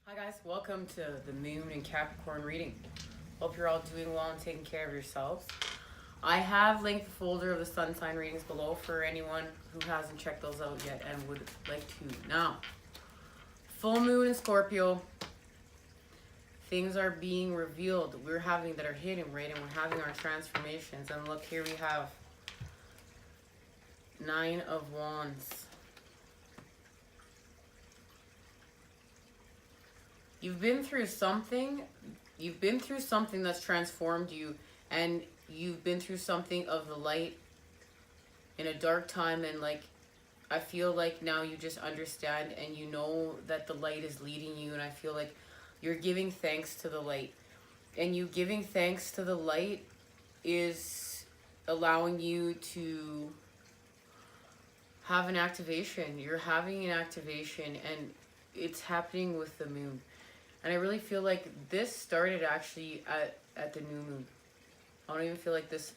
Hi guys, welcome to the Moon and Capricorn reading. Hope you're all doing well and taking care of yourselves. I have linked the folder of the sun sign readings below for anyone who hasn't checked those out yet and would like to. Now, full moon in Scorpio, things are being revealed. We're having that are hidden, right? And we're having our transformations. And look, here we have 9 of Wands. You've been through something that's transformed you, and you've been through something of the light in a dark time, and like I feel like now you just understand and you know that the light is leading you, and I feel like you're giving thanks to the light. And you giving thanks to the light is allowing you to have an activation. You're having an activation, and it's happening with the moon. And I really feel like this started actually at the new moon. I don't even feel like this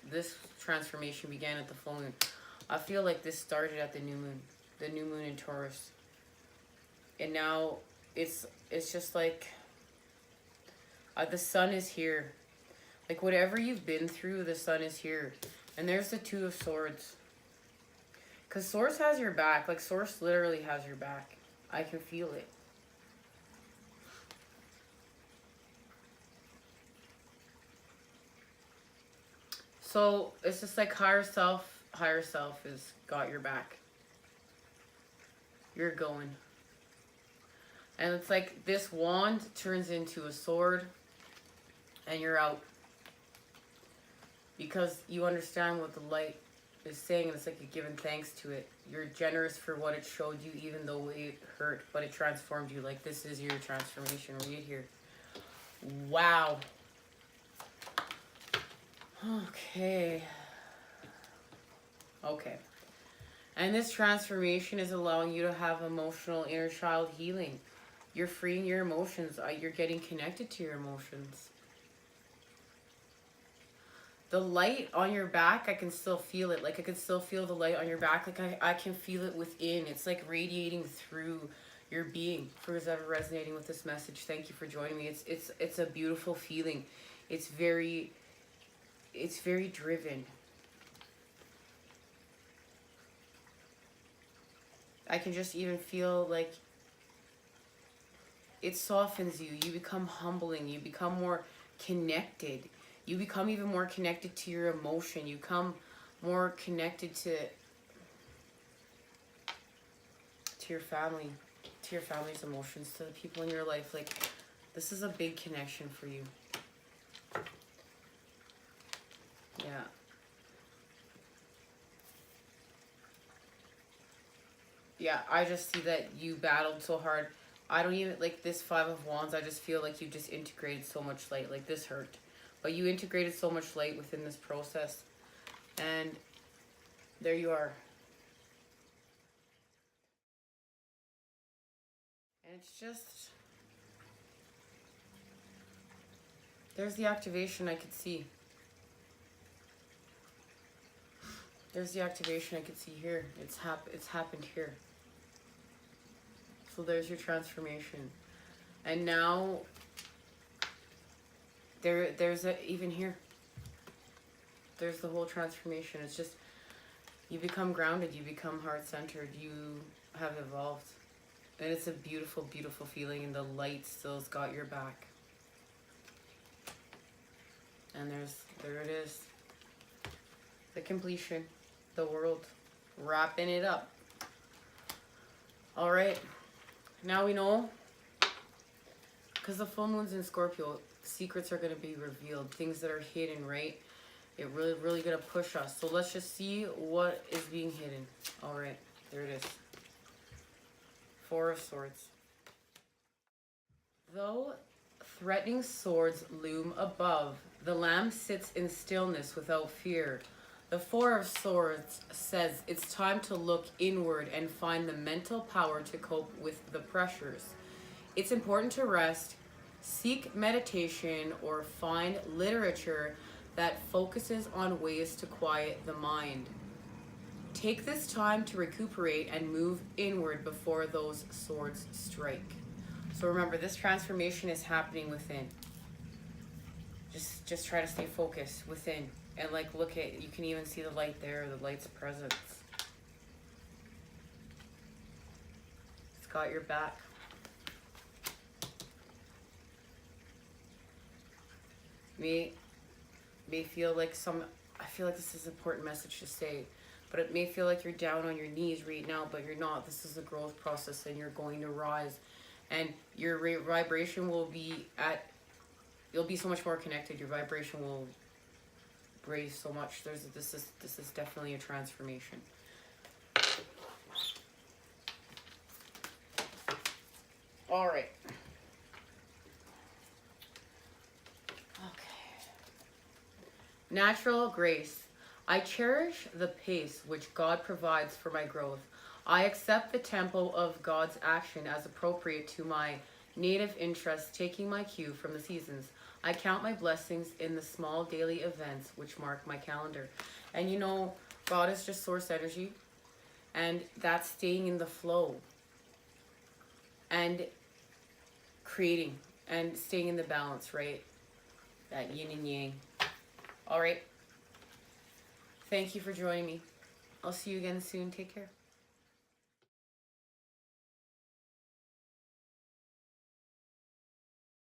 transformation began at the full moon. I feel like this started at the new moon in Taurus. And now it's just like the sun is here. Like whatever you've been through, the sun is here. And there's the 2 of Swords. Because Source has your back. Like Source literally has your back. I can feel it. So it's just like higher self has got your back. You're going. And it's like this wand turns into a sword and you're out. Because you understand what the light is saying, and it's like you're giving thanks to it. You're generous for what it showed you, even though it hurt, but it transformed you. Like this is your transformation. Read here. Wow. Okay. And this transformation is allowing you to have emotional inner child healing. You're freeing your emotions. You're getting connected to your emotions. The light on your back, I can still feel it. Like I can still feel the light on your back. Like I can feel it within. It's like radiating through your being. For who's ever resonating with this message, thank you for joining me. It's a beautiful feeling. It's very driven. I can just even feel like it softens you. You become humbling. You become more connected. You become even more connected to your emotion. You become more connected to your family, to your family's emotions, to the people in your life. Like this is a big connection for you. Yeah. Yeah, I just see that you battled so hard. I don't even, like this 5 of Wands, I just feel like you just integrated so much light. Like this hurt. But you integrated so much light within this process. And there you are. And it's just, there's the activation I could see. There's the activation I could see here. It's happened here. So there's your transformation. And now there's even here. There's the whole transformation. It's just you become grounded, you become heart-centered, you have evolved. And it's a beautiful, beautiful feeling, and the light still's got your back. And there it is. The completion. The world. Wrapping it up. Alright. Now we know. Because the full moon's in Scorpio, secrets are going to be revealed. Things that are hidden, right? It really going to push us. So let's just see what is being hidden. Alright. There it is. 4 of Swords. Though threatening swords loom above, the lamb sits in stillness without fear. The 4 of Swords says it's time to look inward and find the mental power to cope with the pressures. It's important to rest, seek meditation, or find literature that focuses on ways to quiet the mind. Take this time to recuperate and move inward before those swords strike. So remember, this transformation is happening within. Just try to stay focused within. And like, look at, you can even see the light there, the light's presence. It's got your back. May feel like I feel like this is an important message to say, but it may feel like you're down on your knees right now, but you're not. This is a growth process, and you're going to rise, and your vibration will be you'll be so much more connected. Your vibration will raise so much. This is definitely a transformation. All right. Natural grace. I cherish the pace which God provides for my growth. I accept the tempo of God's action as appropriate to my native interests, taking my cue from the seasons. I count my blessings in the small daily events which mark my calendar. And you know, God is just source energy, and that's staying in the flow and creating and staying in the balance, right? That yin and yang. All right. Thank you for joining me. I'll see you again soon. Take care.